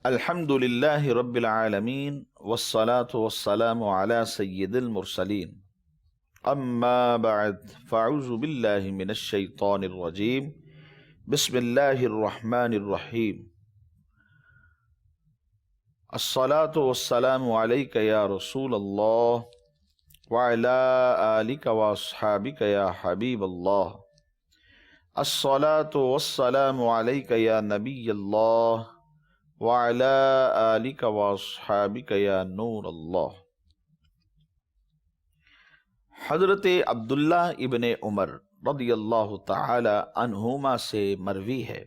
الحمد لله رب العالمين والصلاة والسلام على سيد المرسلين أما بعد فأعوذ بالله من الشيطان الرجيم بسم الله الرحمن الرحيم الصلاة والسلام عليك يا رسول الله وعلى آلك وأصحابك يا حبيب الله الصلاة والسلام عليك يا نبي الله وعلى آلك وأصحابك يا نور اللہ۔ حضرت عبداللہ ابن عمر رضی اللہ تعالی عنہما سے مروی ہے،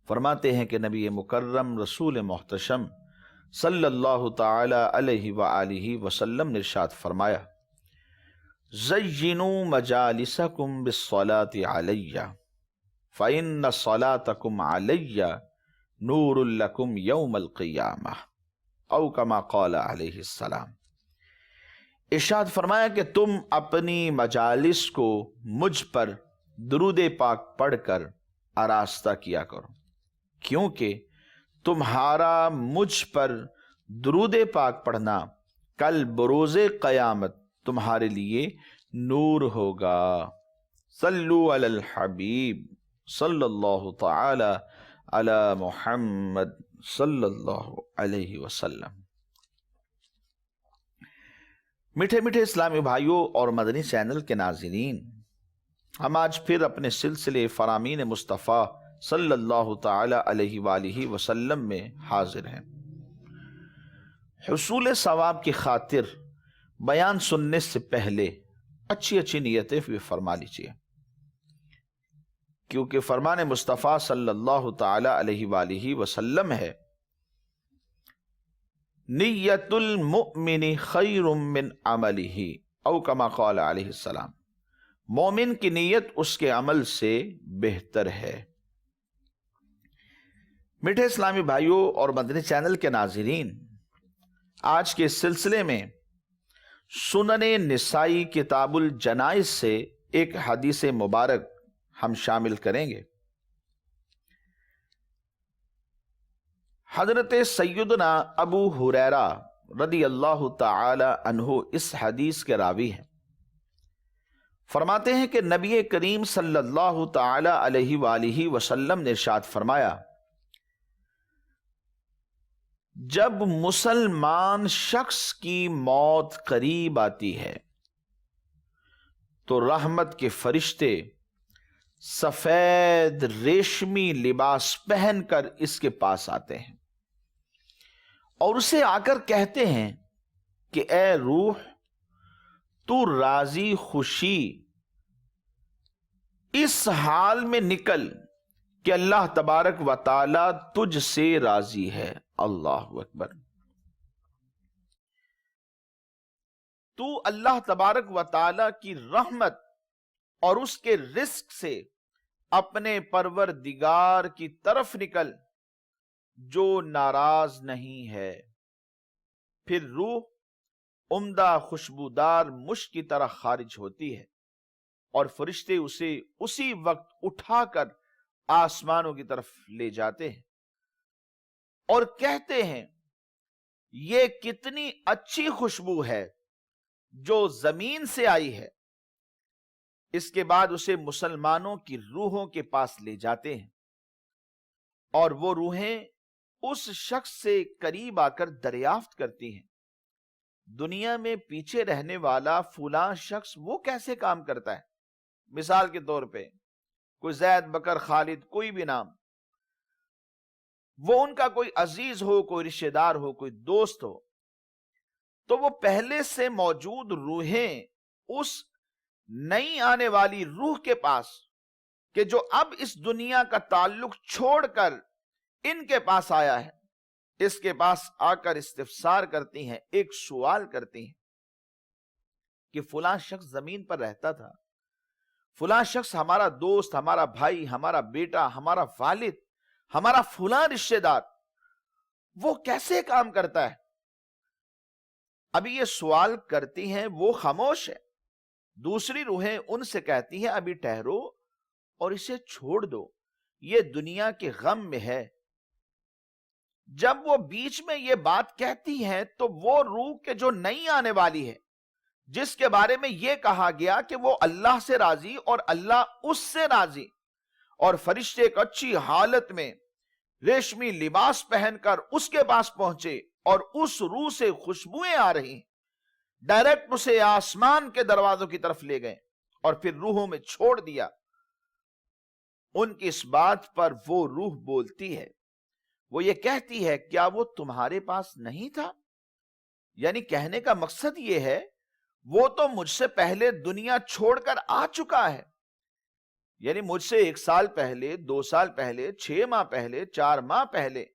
فرماتے ہیں کہ نبی مکرم رسول محتشم صلی اللہ تعالی علیہ وآلہ وسلم نے ارشاد فرمایا: زینوا مجالسکم بالصلاة علی فإن صلاتکم علی نور لکم یوم القیامہ، او کما قال علیہ السلام۔ ارشاد فرمایا کہ تم اپنی مجالس کو مجھ پر درود پاک پڑھ کر آراستہ کیا کرو، کیونکہ تمہارا مجھ پر درود پاک پڑھنا کل بروز قیامت تمہارے لیے نور ہوگا۔ صلو علی الحبیب صلی اللہ تعالی علی محمد صلی اللہ علیہ وسلم۔ میٹھے میٹھے اسلامی بھائیوں اور مدنی چینل کے ناظرین، ہم آج پھر اپنے سلسلے فرامین مصطفیٰ صلی اللہ تعالی علیہ وآلہ وسلم میں حاضر ہیں۔ حصول ثواب کی خاطر بیان سننے سے پہلے اچھی نیتیں بھی فرما لیجیے، کیونکہ فرمان مصطفیٰ صلی اللہ تعالی علیہ وآلہ وسلم ہے: نیت المؤمن خیر من عملہ، او کما قال علیہ السلام۔ مومن کی نیت اس کے عمل سے بہتر ہے۔ میٹھے اسلامی بھائیوں اور مدنی چینل کے ناظرین، آج کے سلسلے میں سنن نسائی کتاب الجنائز سے ایک حدیث مبارک ہم شامل کریں گے۔ حضرت سیدنا ابو ہریرہ رضی اللہ تعالی عنہ اس حدیث کے راوی ہیں، فرماتے ہیں کہ نبی کریم صلی اللہ تعالی علیہ وآلہ وسلم نے ارشاد فرمایا: جب مسلمان شخص کی موت قریب آتی ہے تو رحمت کے فرشتے سفید ریشمی لباس پہن کر اس کے پاس آتے ہیں اور اسے آ کر کہتے ہیں کہ اے روح، تو راضی خوشی اس حال میں نکل کہ اللہ تبارک و تعالی تجھ سے راضی ہے۔ اللہ اکبر۔ تو اللہ تبارک و تعالی کی رحمت اور اس کے رزق سے اپنے پروردگار کی طرف نکل جو ناراض نہیں ہے۔ پھر روح عمدہ خوشبودار مشک کی طرح خارج ہوتی ہے اور فرشتے اسے اسی وقت اٹھا کر آسمانوں کی طرف لے جاتے ہیں اور کہتے ہیں: یہ کتنی اچھی خوشبو ہے جو زمین سے آئی ہے۔ اس کے بعد اسے مسلمانوں کی روحوں کے پاس لے جاتے ہیں اور وہ روحیں اس شخص سے قریب آ کر دریافت کرتی ہیں: دنیا میں پیچھے رہنے والا فلاں شخص وہ کیسے کام کرتا ہے؟ مثال کے طور پہ کوئی زید، بکر، خالد، کوئی بھی نام، وہ ان کا کوئی عزیز ہو، کوئی رشتہ دار ہو، کوئی دوست ہو، تو وہ پہلے سے موجود روحیں اس نئی آنے والی روح کے پاس، کہ جو اب اس دنیا کا تعلق چھوڑ کر ان کے پاس آیا ہے، اس کے پاس آ کر استفسار کرتی ہیں، ایک سوال کرتی ہیں کہ فلاں شخص زمین پر رہتا تھا، فلاں شخص ہمارا دوست، ہمارا بھائی، ہمارا بیٹا، ہمارا والد، ہمارا فلاں رشتہ دار، وہ کیسے کام کرتا ہے؟ ابھی یہ سوال کرتی ہیں، وہ خاموش ہے۔ دوسری روحیں ان سے کہتی ہیں: ابھی ٹھہرو اور اسے چھوڑ دو، یہ دنیا کے غم میں ہے، جب وہ بیچ میں یہ بات کہتی ہیں تو وہ روح کے جو نہیں آنے والی ہے، جس کے بارے میں یہ کہا گیا کہ وہ اللہ سے راضی اور اللہ اس سے راضی، اور فرشتے ایک اچھی حالت میں ریشمی لباس پہن کر اس کے پاس پہنچے اور اس روح سے خوشبوئیں آ رہی ہیں، ڈائریکٹ اسے آسمان کے دروازوں کی طرف لے گئے اور پھر روحوں میں چھوڑ دیا۔ ان کی اس بات پر وہ روح بولتی ہے، وہ یہ کہتی ہے کیا وہ تمہارے پاس نہیں تھا؟ یعنی کہنے کا مقصد یہ ہے وہ تو مجھ سے پہلے دنیا چھوڑ کر آ چکا ہے، یعنی مجھ سے 1 سال پہلے، 2 سال پہلے، 6 ماہ پہلے، 4 ماہ پہلے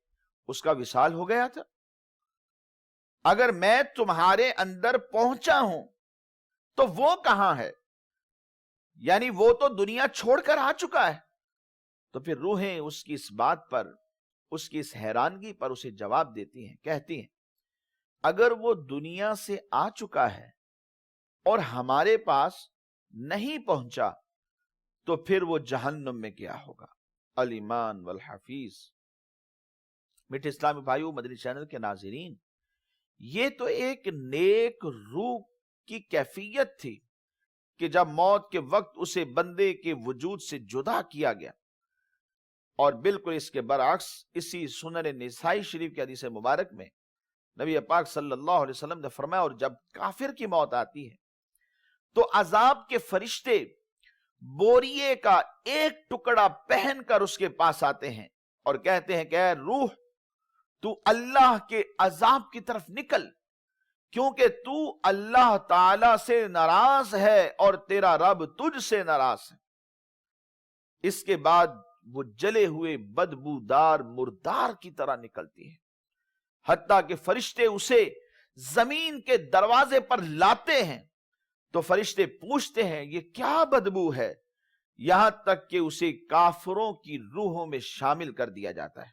اس کا وصال ہو گیا تھا۔ اگر میں تمہارے اندر پہنچا ہوں تو وہ کہاں ہے؟ یعنی وہ تو دنیا چھوڑ کر آ چکا ہے۔ تو پھر روحیں اس کی اس بات پر، اس کی اس حیرانگی پر اسے جواب دیتی ہیں، کہتی ہیں اگر وہ دنیا سے آ چکا ہے اور ہمارے پاس نہیں پہنچا تو پھر وہ جہنم میں کیا ہوگا۔ الایمان والحفیظ۔ میٹھے اسلامی بھائیو، مدنی چینل کے ناظرین، یہ تو ایک نیک روح کی کیفیت تھی کہ جب موت کے وقت اسے بندے کے وجود سے جدا کیا گیا، اور بالکل اس کے برعکس اسی سنن نسائی شریف کی حدیث مبارک میں نبی پاک صلی اللہ علیہ وسلم نے فرمایا، اور جب کافر کی موت آتی ہے تو عذاب کے فرشتے بوریے کا ایک ٹکڑا پہن کر اس کے پاس آتے ہیں اور کہتے ہیں کہ اے روح، تو اللہ کے عذاب کی طرف نکل، کیونکہ تو اللہ تعالی سے ناراض ہے اور تیرا رب تجھ سے ناراض ہے۔ اس کے بعد وہ جلے ہوئے بدبودار مردار کی طرح نکلتی ہے، حتیٰ کہ فرشتے اسے زمین کے دروازے پر لاتے ہیں تو فرشتے پوچھتے ہیں یہ کیا بدبو ہے، یہاں تک کہ اسے کافروں کی روحوں میں شامل کر دیا جاتا ہے۔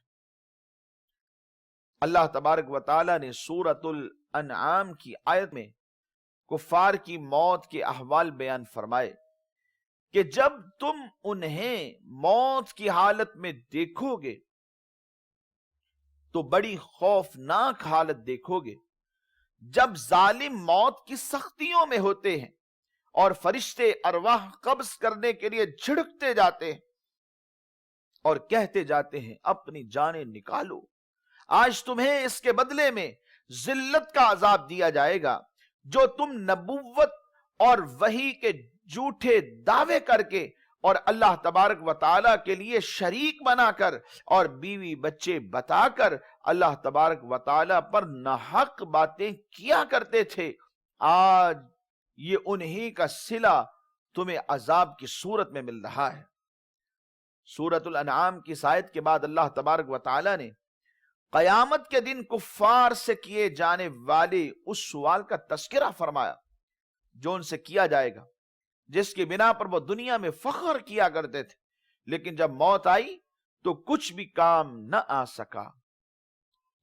اللہ تبارک و تعالی نے سورۃ الانعام کی آیت میں کفار کی موت کے احوال بیان فرمائے کہ جب تم انہیں موت کی حالت میں دیکھو گے تو بڑی خوفناک حالت دیکھو گے، جب ظالم موت کی سختیوں میں ہوتے ہیں اور فرشتے ارواح قبض کرنے کے لیے جھڑکتے جاتے ہیں اور کہتے جاتے ہیں اپنی جانیں نکالو، آج تمہیں اس کے بدلے میں ذلت کا عذاب دیا جائے گا جو تم نبوت اور وحی کے جھوٹے دعوے کر کے اور اللہ تبارک و تعالیٰ کے لیے شریک بنا کر اور بیوی بچے بتا کر اللہ تبارک و تعالیٰ پر ناحق باتیں کیا کرتے تھے، آج یہ انہی کا صلہ تمہیں عذاب کی صورت میں مل رہا ہے۔ سورۃ الانعام کی آیت کے بعد اللہ تبارک و تعالیٰ نے قیامت کے دن کفار سے کیے جانے والے اس سوال کا تذکرہ فرمایا جو ان سے کیا جائے گا، جس کی بنا پر وہ دنیا میں فخر کیا کرتے تھے، لیکن جب موت آئی تو کچھ بھی کام نہ آ سکا۔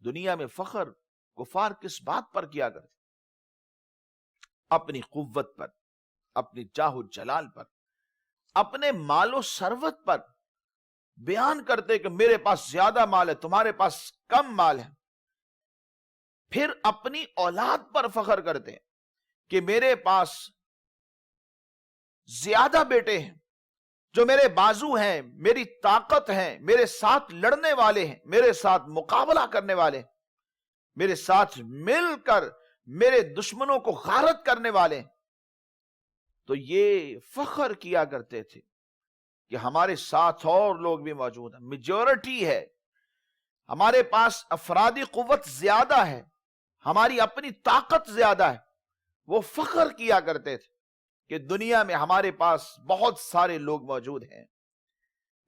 دنیا میں فخر کفار کس بات پر کیا کرتے؟ اپنی قوت پر، اپنی جاہ و جلال پر، اپنے مال و ثروت پر بیان کرتے کہ میرے پاس زیادہ مال ہے، تمہارے پاس کم مال ہے۔ پھر اپنی اولاد پر فخر کرتے کہ میرے پاس زیادہ بیٹے ہیں جو میرے بازو ہیں، میری طاقت ہیں، میرے ساتھ لڑنے والے ہیں، میرے ساتھ مقابلہ کرنے والے ہیں، میرے ساتھ مل کر میرے دشمنوں کو غارت کرنے والے ہیں۔ تو یہ فخر کیا کرتے تھے کہ ہمارے ساتھ اور لوگ بھی موجود ہیں، میجورٹی ہے، ہمارے پاس افرادی قوت زیادہ ہے، ہماری اپنی طاقت زیادہ ہے۔ وہ فخر کیا کرتے تھے کہ دنیا میں ہمارے پاس بہت سارے لوگ موجود ہیں۔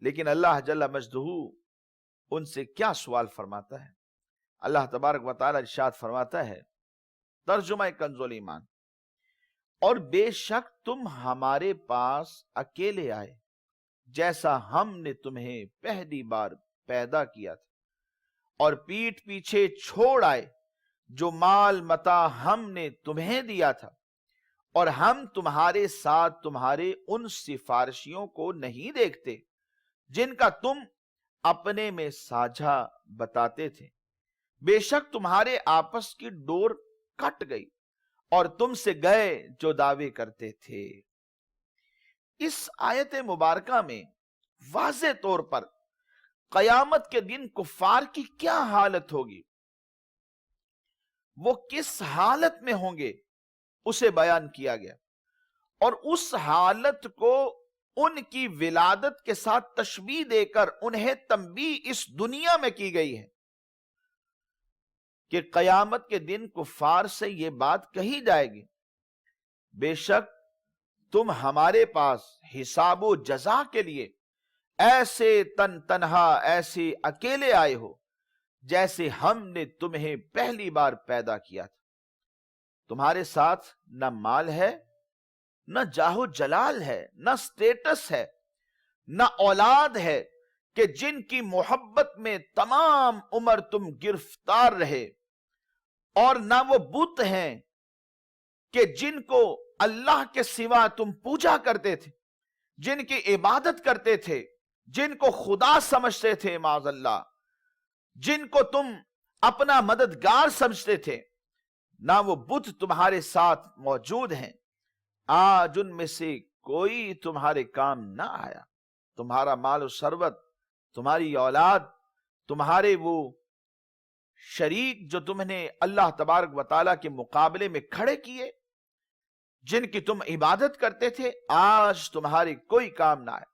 لیکن اللہ جل مجدہ ان سے کیا سوال فرماتا ہے؟ اللہ تبارک و تعالی ارشاد فرماتا ہے، ترجمہ کنز ایمان، اور بے شک تم ہمارے پاس اکیلے آئے جیسا ہم نے تمہیں پہلی بار پیدا کیا تھا، اور پیٹھ پیچھے چھوڑ آئے جو مال متاع ہم نے تمہیں دیا تھا، اور ہم تمہارے ساتھ تمہارے ان سفارشیوں کو نہیں دیکھتے جن کا تم اپنے میں ساجھا بتاتے تھے، بے شک تمہارے آپس کی ڈور کٹ گئی اور تم سے گئے جو دعوے کرتے تھے۔ اس آیت مبارکہ میں واضح طور پر قیامت کے دن کفار کی کیا حالت ہوگی، وہ کس حالت میں ہوں گے، اسے بیان کیا گیا، اور اس حالت کو ان کی ولادت کے ساتھ تشبیہ دے کر انہیں تنبیہ اس دنیا میں کی گئی ہے کہ قیامت کے دن کفار سے یہ بات کہی جائے گی، بے شک تم ہمارے پاس حساب و جزا کے لیے ایسے تنہا ایسے اکیلے آئے ہو جیسے ہم نے تمہیں پہلی بار پیدا کیا تھا۔ تمہارے ساتھ نہ مال ہے، نہ جاہ و جلال ہے، نہ سٹیٹس ہے، نہ اولاد ہے کہ جن کی محبت میں تمام عمر تم گرفتار رہے، اور نہ وہ بت ہیں کہ جن کو اللہ کے سوا تم پوجا کرتے تھے، جن کی عبادت کرتے تھے، جن کو خدا سمجھتے تھے معاذ اللہ، جن کو تم اپنا مددگار سمجھتے تھے، نہ وہ بت تمہارے ساتھ موجود ہیں۔ آج ان میں سے کوئی تمہارے کام نہ آیا۔ تمہارا مال و ثروت، تمہاری اولاد، تمہارے وہ شریک جو تم نے اللہ تبارک و تعالیٰ کے مقابلے میں کھڑے کیے، جن کی تم عبادت کرتے تھے، آج تمہارے کوئی کام نہ آئے،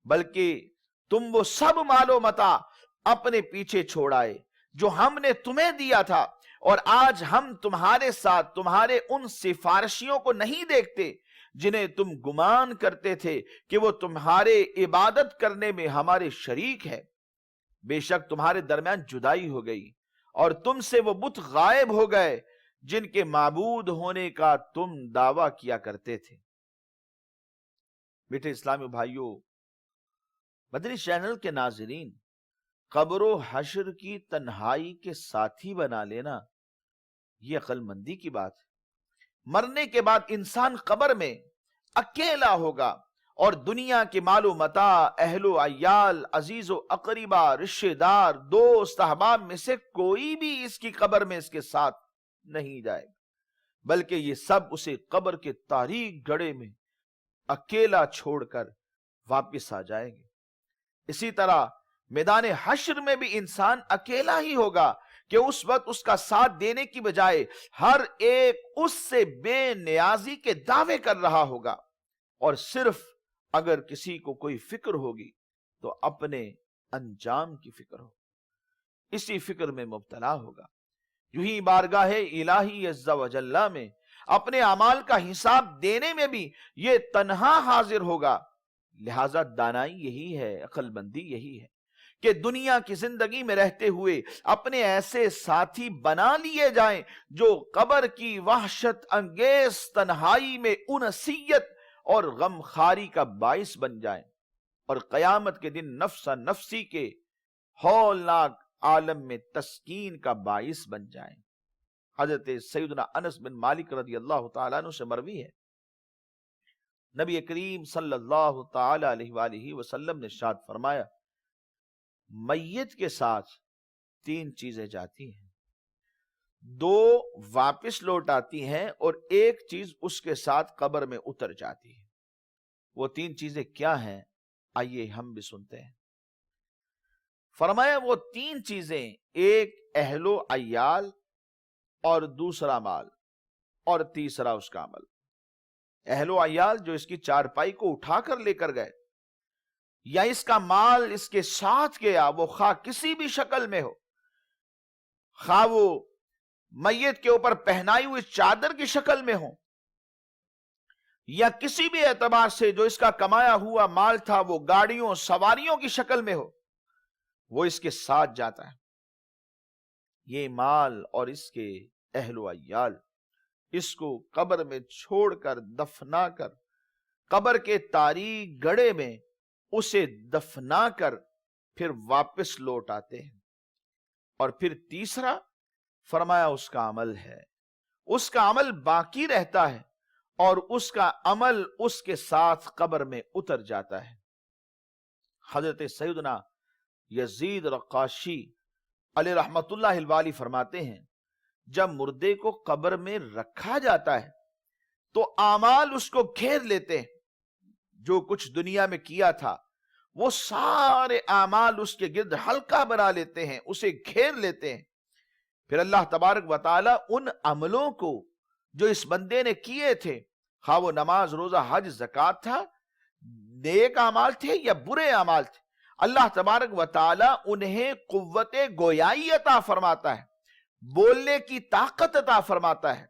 بلکہ تم وہ سب مال و متاع اپنے پیچھے چھوڑ آئے جو ہم نے تمہیں دیا تھا، اور آج ہم تمہارے ساتھ تمہارے ان سفارشیوں کو نہیں دیکھتے جنہیں تم گمان کرتے تھے کہ وہ تمہارے عبادت کرنے میں ہمارے شریک ہے۔ بے شک تمہارے درمیان جدائی ہو گئی اور تم سے وہ بت غائب ہو گئے جن کے معبود ہونے کا تم دعویٰ کیا کرتے تھے۔ بیٹے اسلامی بھائیوں، مدنی چینل کے ناظرین، قبر و حشر کی تنہائی کے ساتھی بنا لینا یہ عقل مندی کی بات ہے۔ مرنے کے بعد انسان قبر میں اکیلا ہوگا اور دنیا کے مال و متاع، اہل و عیال، عزیز و اقربا، رشتہ دار، دوست، احباب میں سے کوئی بھی اس کی قبر میں اس کے ساتھ نہیں جائے گا، بلکہ یہ سب اسے قبر کے تاریک گڑھے میں اکیلا چھوڑ کر واپس آ جائیں گے۔ اسی طرح میدان حشر میں بھی انسان اکیلا ہی ہوگا کہ اس وقت اس کا ساتھ دینے کی بجائے ہر ایک اس سے بے نیازی کے دعوے کر رہا ہوگا، اور صرف اگر کسی کو کوئی فکر ہوگی تو اپنے انجام کی فکر ہوگی، اسی فکر میں مبتلا ہوگا۔ یوں ہی بارگاہ الہی عز و جل میں اپنے اعمال کا حساب دینے میں بھی یہ تنہا حاضر ہوگا۔ لہذا دانائی یہی ہے، عقل مندی یہی ہے کہ دنیا کی زندگی میں رہتے ہوئے اپنے ایسے ساتھی بنا لیے جائیں جو قبر کی وحشت انگیز تنہائی میں انسیت اور غمخاری کا باعث بن جائیں، اور قیامت کے دن نفس نفسی کے ہولناک عالم میں تسکین کا باعث بن جائیں۔ حضرت سیدنا انس بن مالک رضی اللہ تعالیٰ عنہ سے مروی ہے، نبی کریم صلی اللہ تعالی علیہ وآلہ وسلم نے ارشاد فرمایا، میت کے ساتھ تین چیزیں جاتی ہیں، دو واپس لوٹ آتی ہیں اور ایک چیز اس کے ساتھ قبر میں اتر جاتی ہے۔ وہ تین چیزیں کیا ہیں؟ آئیے ہم بھی سنتے ہیں۔ فرمایا وہ تین چیزیں، ایک اہل و عیال، اور دوسرا مال، اور تیسرا اس کا عمل۔ اہل و عیال جو اس کی چارپائی کو اٹھا کر لے کر گئے، یا اس کا مال اس کے ساتھ گیا، وہ خواہ کسی بھی شکل میں ہو، خواہ وہ میت کے اوپر پہنائی ہوئی چادر کی شکل میں ہو، یا کسی بھی اعتبار سے جو اس کا کمایا ہوا مال تھا وہ گاڑیوں سواریوں کی شکل میں ہو، وہ اس کے ساتھ جاتا ہے۔ یہ مال اور اس کے اہل و عیال اس کو قبر میں چھوڑ کر دفنا کر، قبر کے تاریک گڑھے میں اسے دفنا کر پھر واپس لوٹ آتے ہیں۔ اور پھر تیسرا فرمایا اس کا عمل ہے، اس کا عمل باقی رہتا ہے اور اس کا عمل اس کے ساتھ قبر میں اتر جاتا ہے۔ حضرت سیدنا یزید رقاشی علی رحمت اللہ الوالی فرماتے ہیں جب مردے کو قبر میں رکھا جاتا ہے تو اعمال اس کو گھیر لیتے ہیں. جو کچھ دنیا میں کیا تھا وہ سارے اعمال اس کے گرد حلقہ بنا لیتے ہیں, اسے گھیر لیتے ہیں. پھر اللہ تبارک و تعالی ان عملوں کو جو اس بندے نے کیے تھے, خواہ وہ نماز روزہ حج زکات تھا, نیک اعمال تھے یا برے اعمال تھے, اللہ تبارک و تعالی انہیں قوت گویائی عطا فرماتا ہے, بولنے کی طاقت عطا فرماتا ہے.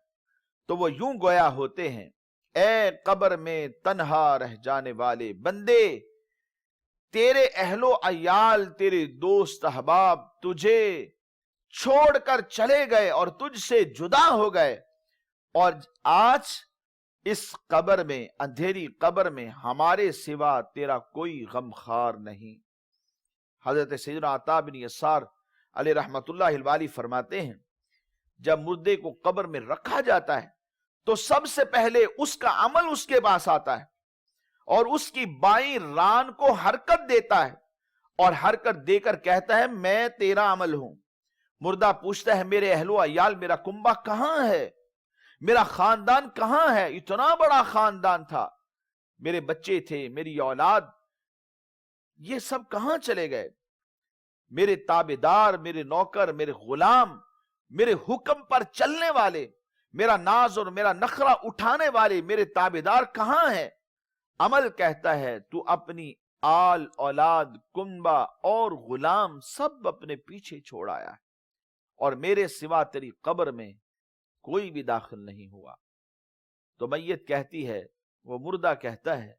تو وہ یوں گویا ہوتے ہیں, اے قبر میں تنہا رہ جانے والے بندے, تیرے اہل و عیال, تیرے دوست احباب تجھے چھوڑ کر چلے گئے اور تجھ سے جدا ہو گئے, اور آج اس قبر میں, اندھیری قبر میں ہمارے سوا تیرا کوئی غمخوار نہیں. حضرت سیدنا عطا بن یسار علیہ رحمت اللہ الوالی فرماتے ہیں جب مردے کو قبر میں رکھا جاتا ہے تو سب سے پہلے اس کا عمل اس کے پاس آتا ہے اور اس کی بائیں ران کو حرکت دیتا ہے اور حرکت دے کر کہتا ہے میں تیرا عمل ہوں. مردہ پوچھتا ہے میرے اہل و عیال, میرا کنبہ کہاں ہے, میرا خاندان کہاں ہے, اتنا بڑا خاندان تھا, میرے بچے تھے, میری اولاد, یہ سب کہاں چلے گئے, میرے تابعدار, میرے نوکر, میرے غلام, میرے حکم پر چلنے والے, میرا ناز اور میرا نخرہ اٹھانے والے میرے تابعدار کہاں ہیں؟ عمل کہتا ہے تو اپنی آل اولاد, کنبہ اور غلام سب اپنے پیچھے چھوڑ آیا ہے اور میرے سوا تیری قبر میں کوئی بھی داخل نہیں ہوا. تو میت کہتی ہے, وہ مردہ کہتا ہے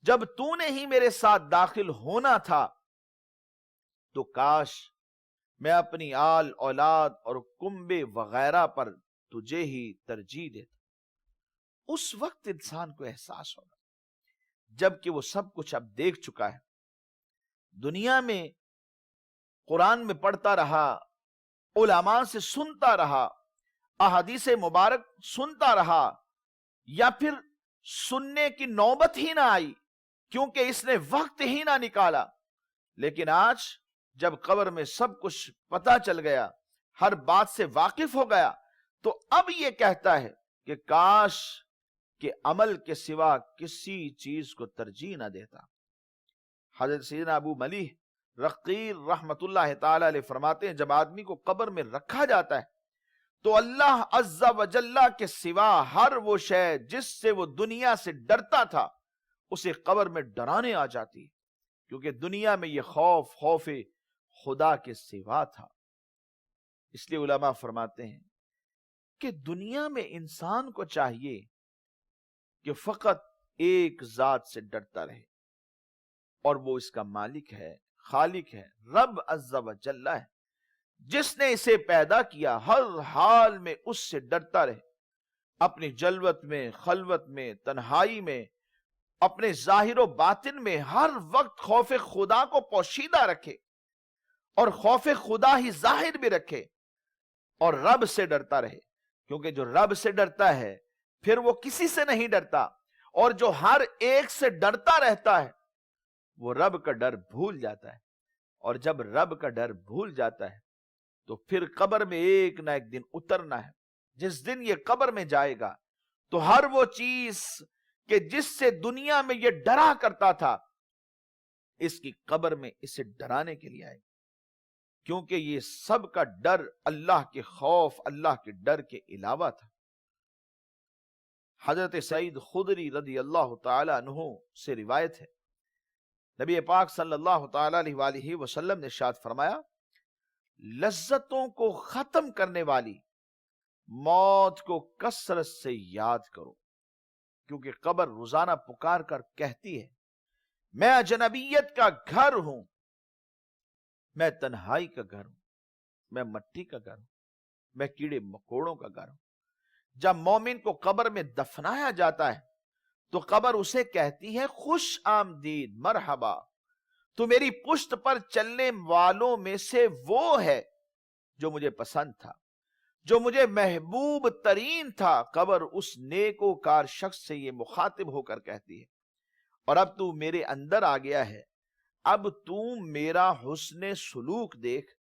جب تو نے ہی میرے ساتھ داخل ہونا تھا تو کاش میں اپنی آل اولاد اور کنبے وغیرہ پر تجھے ہی ترجیح دیتا. اس وقت انسان کو احساس ہوگا جبکہ وہ سب کچھ اب دیکھ چکا ہے, دنیا میں قرآن میں پڑھتا رہا, علماء سے سنتا رہا, احادیث مبارک سنتا رہا, یا پھر سننے کی نوبت ہی نہ آئی کیونکہ اس نے وقت ہی نہ نکالا. لیکن آج جب قبر میں سب کچھ پتا چل گیا, ہر بات سے واقف ہو گیا, تو اب یہ کہتا ہے کہ کاش کہ عمل کے سوا کسی چیز کو ترجیح نہ دیتا. حضرت سیدنا ابو ملیح رقیر رحمت اللہ تعالی علیہ فرماتے ہیں جب آدمی کو قبر میں رکھا جاتا ہے تو اللہ عز و جل کے سوا ہر وہ شے جس سے وہ دنیا سے ڈرتا تھا اسے قبر میں ڈرانے آ جاتی, کیونکہ دنیا میں یہ خوف خدا کے سوا تھا. اس لیے علماء فرماتے ہیں کہ دنیا میں انسان کو چاہیے کہ فقط ایک ذات سے ڈرتا رہے اور وہ اس کا مالک ہے, خالق ہے, رب عز و جل ہے, جس نے اسے پیدا کیا. ہر حال میں اس سے ڈرتا رہے, اپنی جلوت میں, خلوت میں, تنہائی میں, اپنے ظاہر و باطن میں ہر وقت خوف خدا کو پوشیدہ رکھے اور خوف خدا ہی ظاہر بھی رکھے اور رب سے ڈرتا رہے, کیونکہ جو رب سے ڈرتا ہے پھر وہ کسی سے نہیں ڈرتا, اور جو ہر ایک سے ڈرتا رہتا ہے وہ رب کا ڈر بھول جاتا ہے, اور جب رب کا ڈر بھول جاتا ہے تو پھر قبر میں ایک نہ ایک دن اترنا ہے. جس دن یہ قبر میں جائے گا تو ہر وہ چیز کہ جس سے دنیا میں یہ ڈرا کرتا تھا اس کی قبر میں اسے ڈرانے کے لیے آئے, کیونکہ یہ سب کا ڈر اللہ کے خوف, اللہ کے ڈر کے علاوہ تھا. حضرت سعید خدری رضی اللہ تعالی عنہ سے روایت ہے, نبی پاک صلی اللہ تعالی علیہ وآلہ وسلم نے ارشاد فرمایا, لذتوں کو ختم کرنے والی موت کو کثرت سے یاد کرو, کیونکہ قبر روزانہ پکار کر کہتی ہے میں اجنبیت کا گھر ہوں, میں تنہائی کا گھر ہوں, میں مٹی کا گھر ہوں, میں کیڑے مکوڑوں کا گھر ہوں. جب مومن کو قبر میں دفنایا جاتا ہے تو قبر اسے کہتی ہے خوش آمدید, مرحبا, تو میری پشت پر چلنے والوں میں سے وہ ہے جو مجھے پسند تھا, جو مجھے محبوب ترین تھا. قبر اس نیکوکار شخص سے یہ مخاطب ہو کر کہتی ہے اور اب تو میرے اندر آ گیا ہے, اب تو میرا حسن سلوک دیکھ,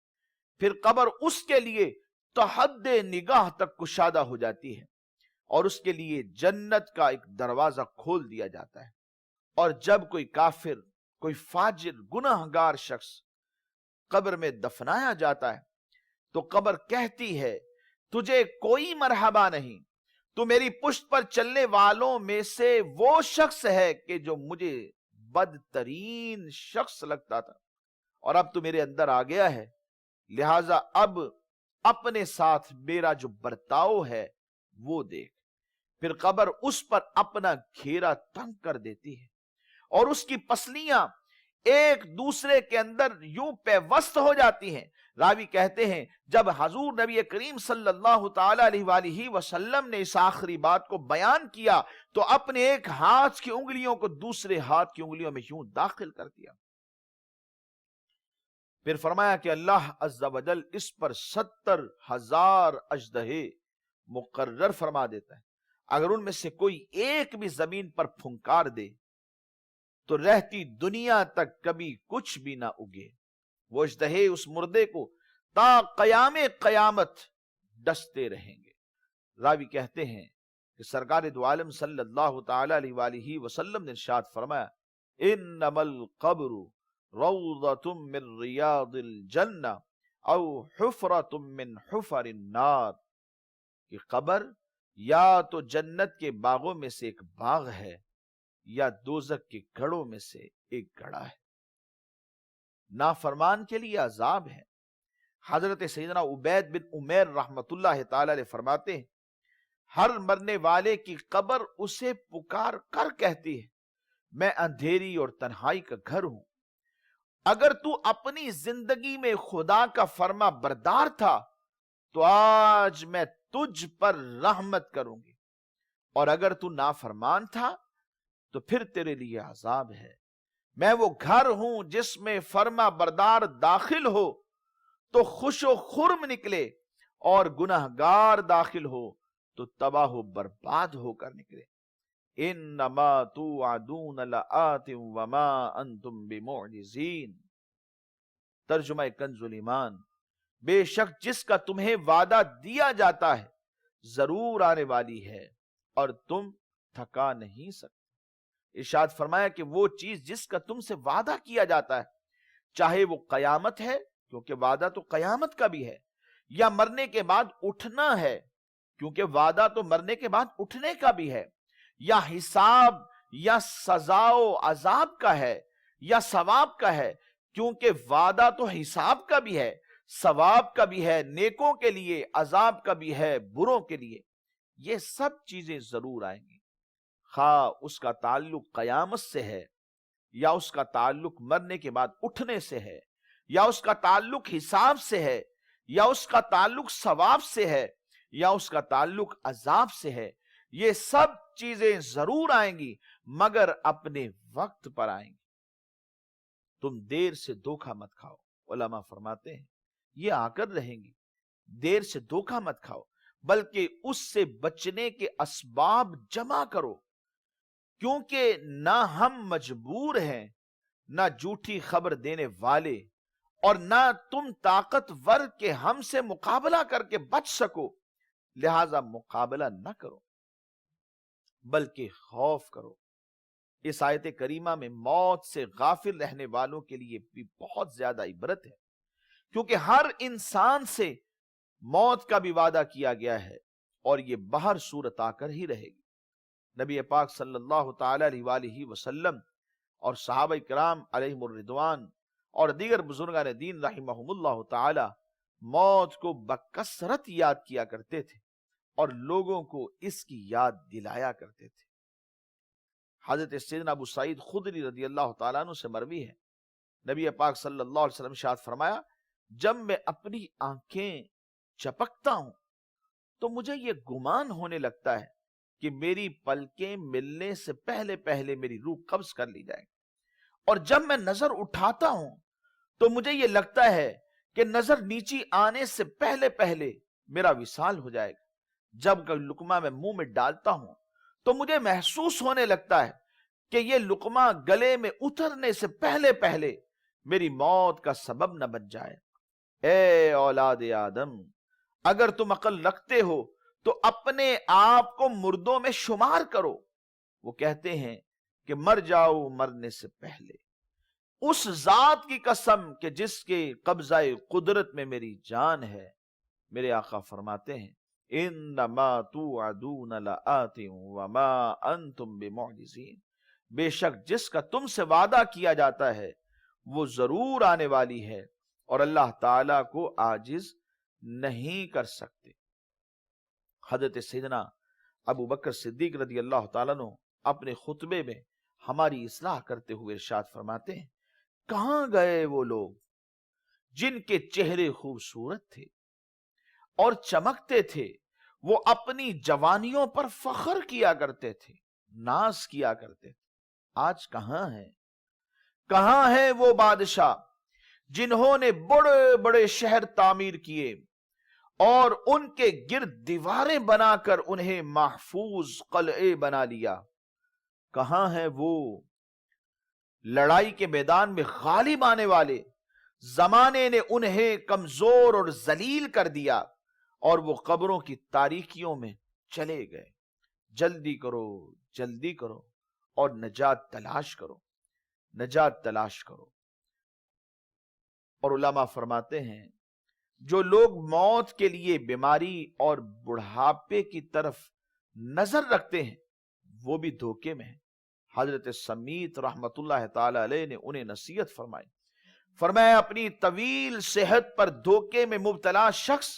پھر قبر اس کے لیے تحد نگاہ تک کشادہ ہو جاتی ہے اور اس کے لیے جنت کا ایک دروازہ کھول دیا جاتا ہے. اور جب کوئی کافر، کوئی فاجر، گناہگار شخص قبر میں دفنایا جاتا ہے تو قبر کہتی ہے تجھے کوئی مرحبا نہیں، تو میری پشت پر چلنے والوں میں سے وہ شخص ہے کہ جو مجھے بدترین شخص لگتا تھا، اور اب تو میرے اندر آ گیا ہے، لہذا اب اپنے ساتھ میرا جو برتاؤ ہے وہ دیکھ. پھر قبر اس پر اپنا گھیرا تنگ کر دیتی ہے اور اس کی پسلیاں ایک دوسرے کے اندر یوں پیوست ہو جاتی ہیں. راوی کہتے ہیں جب حضور نبی کریم صلی اللہ تعالی علیہ وآلہ وسلم نے اس آخری بات کو بیان کیا تو اپنے ایک ہاتھ کی انگلیوں کو دوسرے ہاتھ کی انگلیوں میں یوں داخل کر دیا. پھر فرمایا کہ اللہ عز و جل اس پر 70,000 اژدہے مقرر فرما دیتا ہے. اگر ان میں سے کوئی ایک بھی زمین پر پھنکار دے تو رہتی دنیا تک کبھی کچھ بھی نہ اگے. وہ اژدہے اس مردے کو تا قیام قیامت ڈستے رہیں گے. راوی کہتے ہیں کہ سرکار دو عالم صلی اللہ تعالی علیہ وآلہ وسلم نے ارشاد فرمایا انما القبر روضۃ من ریاض الجنہ او حفرۃ من حفر النار، کہ قبر یا تو جنت کے باغوں میں سے ایک باغ ہے یا دوزخ کے گڑھوں میں سے ایک گڑھا ہے. نافرمان کے لیے عذاب ہے. حضرت سیدنا عبید بن عمیر رحمت اللہ تعالی علیہ فرماتے ہیں ہر مرنے والے کی قبر اسے پکار کر کہتی ہے میں اندھیری اور تنہائی کا گھر ہوں. اگر تو اپنی زندگی میں خدا کا فرما بردار تھا تو آج میں تجھ پر رحمت کروں گی، اور اگر تو نافرمان تھا تو پھر تیرے لیے عذاب ہے. میں وہ گھر ہوں جس میں فرما بردار داخل ہو تو خوش و خرم نکلے اور گناہگار داخل ہو تو تباہ و برباد ہو کر نکلے. انما توعدون لآت وما انتم بمعجزین. ترجمہ کنز الایمان، بے شک جس کا تمہیں وعدہ دیا جاتا ہے ضرور آنے والی ہے اور تم تھکا نہیں سکتے. ارشاد فرمایا کہ وہ چیز جس کا تم سے وعدہ کیا جاتا ہے، چاہے وہ قیامت ہے کیونکہ وعدہ تو قیامت کا بھی ہے، یا مرنے کے بعد اٹھنا ہے کیونکہ وعدہ تو مرنے کے بعد اٹھنے کا بھی ہے، یا حساب یا سزا و عذاب کا ہے یا ثواب کا ہے کیونکہ وعدہ تو حساب کا بھی ہے، ثواب کا بھی ہے، نیکوں کے لیے، عذاب کا بھی ہے، بروں کے لیے. یہ سب چیزیں ضرور آئیں گی، خواہ اس کا تعلق قیامت سے ہے یا اس کا تعلق مرنے کے بعد اٹھنے سے ہے یا اس کا تعلق حساب سے ہے یا اس کا تعلق ثواب سے ہے یا اس کا تعلق عذاب سے ہے. یہ سب چیزیں ضرور آئیں گی مگر اپنے وقت پر آئیں گی. تم دیر سے دھوکہ مت کھاؤ. علماء فرماتے ہیں یہ آ کر رہیں گی. دیر سے دھوکہ مت کھاؤ بلکہ اس سے بچنے کے اسباب جمع کرو، کیونکہ نہ ہم مجبور ہیں، نہ جھوٹی خبر دینے والے، اور نہ تم طاقتور کہ ہم سے مقابلہ کر کے بچ سکو، لہذا مقابلہ نہ کرو بلکہ خوف کرو. اس آیت کریمہ میں موت سے غافل رہنے والوں کے لیے بھی بہت زیادہ عبرت ہے، کیونکہ ہر انسان سے موت کا بھی وعدہ کیا گیا ہے اور یہ بہر صورت آ کر ہی رہے گی. نبی پاک صلی اللہ تعالی علیہ وآلہ وسلم اور صحابہ کرام علیہم الرضوان اور دیگر بزرگان دین رحمہم اللہ تعالی موت کو بکثرت یاد کیا کرتے تھے اور لوگوں کو اس کی یاد دلایا کرتے تھے. حضرت سیدنا ابو سعید خدری رضی اللہ تعالیٰ عنہ سے مروی ہے، نبی پاک صلی اللہ علیہ وسلم ارشاد فرمایا جب میں اپنی آنکھیں چپکتا ہوں تو مجھے یہ گمان ہونے لگتا ہے کہ میری پلکیں ملنے سے پہلے پہلے میری روح قبض کر لی جائے، اور جب میں نظر اٹھاتا ہوں تو مجھے یہ لگتا ہے کہ نظر نیچی آنے سے پہلے پہلے میرا وصال ہو جائے گا. جب لقمہ میں منہ میں ڈالتا ہوں تو مجھے محسوس ہونے لگتا ہے کہ یہ لقمہ گلے میں اترنے سے پہلے پہلے میری موت کا سبب نہ بن جائے. اے اولاد آدم، اگر تم عقل رکھتے ہو تو اپنے آپ کو مردوں میں شمار کرو۔ وہ کہتے ہیں کہ مر جاؤ مرنے سے پہلے، اس ذات کی قسم کہ جس کے قبضہ قدرت میں میری جان ہے۔ میرے آقا فرماتے ہیں انما توعدون لآت وما انتم بمعجزین، بے شک جس کا تم سے وعدہ کیا جاتا ہے وہ ضرور آنے والی ہے، اور اللہ تعالی کو عاجز نہیں کر سکتے۔ حضرت سیدنا ابو بکر صدیق رضی اللہ تعالیٰ عنہ اپنے خطبے میں ہماری اصلاح کرتے ہوئے ارشاد فرماتے ہیں، کہاں گئے وہ لوگ جن کے چہرے خوبصورت تھے اور چمکتے تھے، وہ اپنی جوانیوں پر فخر کیا کرتے تھے، ناز کیا کرتے تھے؟ آج کہاں ہیں؟ کہاں ہیں وہ بادشاہ جنہوں نے بڑے بڑے شہر تعمیر کیے اور ان کے گرد دیواریں بنا کر انہیں محفوظ قلعے بنا لیا؟ کہاں ہیں وہ لڑائی کے میدان میں غالب آنے والے؟ زمانے نے انہیں کمزور اور ذلیل کر دیا اور وہ قبروں کی تاریکیوں میں چلے گئے۔ جلدی کرو، جلدی کرو اور نجات تلاش کرو، نجات تلاش کرو۔ اور علماء فرماتے ہیں جو لوگ موت کے لیے بیماری اور بڑھاپے کی طرف نظر رکھتے ہیں وہ بھی دھوکے میں ہیں۔ حضرت سمیت رحمت اللہ تعالی علیہ نے انہیں نصیحت فرمائی، فرمایا اپنی طویل صحت پر دھوکے میں مبتلا شخص،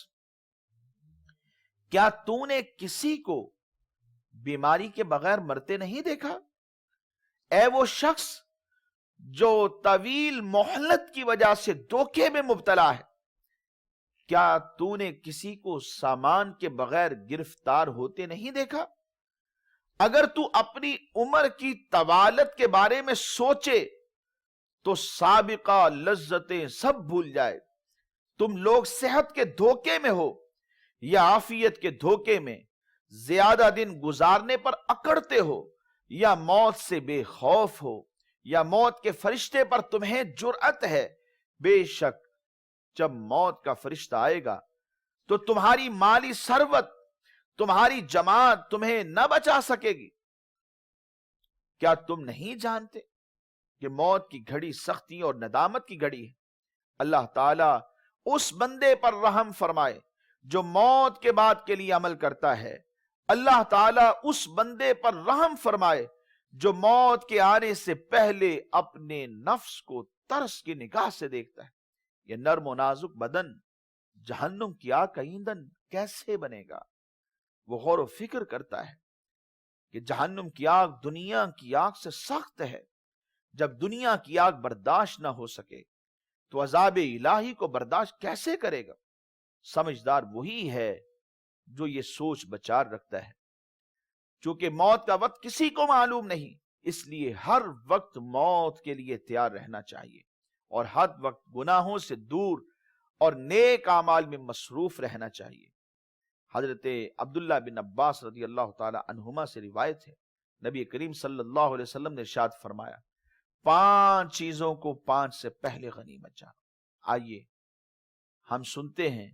کیا تو نے کسی کو بیماری کے بغیر مرتے نہیں دیکھا؟ اے وہ شخص جو طویل مہلت کی وجہ سے دھوکے میں مبتلا ہے، کیا تو نے کسی کو سامان کے بغیر گرفتار ہوتے نہیں دیکھا؟ اگر تو اپنی عمر کی طوالت کے بارے میں سوچے تو سابقہ لذتیں سب بھول جائے۔ تم لوگ صحت کے دھوکے میں ہو یا عافیت کے دھوکے میں، زیادہ دن گزارنے پر اکڑتے ہو یا موت سے بے خوف ہو، یا موت کے فرشتے پر تمہیں جرأت ہے۔ بے شک جب موت کا فرشتہ آئے گا تو تمہاری مالی ثروت، تمہاری جماعت تمہیں نہ بچا سکے گی۔ کیا تم نہیں جانتے کہ موت کی گھڑی سختی اور ندامت کی گھڑی ہے؟ اللہ تعالیٰ اس بندے پر رحم فرمائے جو موت کے بعد کے لیے عمل کرتا ہے۔ اللہ تعالیٰ اس بندے پر رحم فرمائے جو موت کے آنے سے پہلے اپنے نفس کو ترس کی نگاہ سے دیکھتا ہے۔ یہ نرم و نازک بدن جہنم کی آگ کا ایندھن کیسے بنے گا؟ وہ غور و فکر کرتا ہے کہ جہنم کی آگ دنیا کی آگ سے سخت ہے۔ جب دنیا کی آگ برداشت نہ ہو سکے تو عذاب الہی کو برداشت کیسے کرے گا؟ سمجھدار وہی ہے جو یہ سوچ بچار رکھتا ہے۔ چونکہ موت کا وقت کسی کو معلوم نہیں، اس لیے ہر وقت موت کے لیے تیار رہنا چاہیے اور ہر وقت گناہوں سے دور اور نیک اعمال میں مصروف رہنا چاہیے۔ حضرت عبداللہ بن عباس رضی اللہ تعالی عنہما سے روایت ہے، نبی کریم صلی اللہ علیہ وسلم نے ارشاد فرمایا، 5 چیزوں کو 5 سے پہلے غنیمت جانو۔ آئیے ہم سنتے ہیں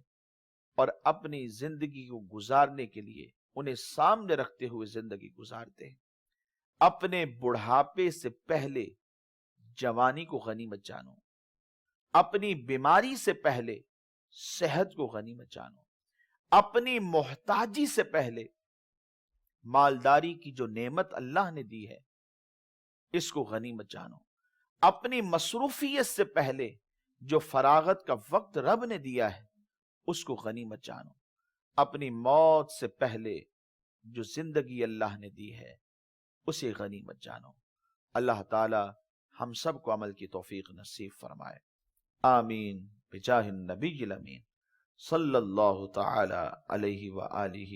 اور اپنی زندگی کو گزارنے کے لیے انہیں سامنے رکھتے ہوئے زندگی گزارتے ہیں۔ اپنے بڑھاپے سے پہلے جوانی کو غنیمت جانو، اپنی بیماری سے پہلے صحت کو غنیمت جانو، اپنی محتاجی سے پہلے مالداری کی جو نعمت اللہ نے دی ہے اس کو غنیمت جانو، اپنی مصروفیت سے پہلے جو فراغت کا وقت رب نے دیا ہے اس کو غنیمت جانو، اپنی موت سے پہلے جو زندگی اللہ نے دی ہے اسے غنیمت جانو۔ اللہ تعالی ہم سب کو عمل کی توفیق نصیب فرمائے، آمین بجاہ النبی الامین صلی اللہ تعالی علیہ وآلہ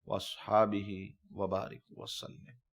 واصحابہ وبارک وسلم۔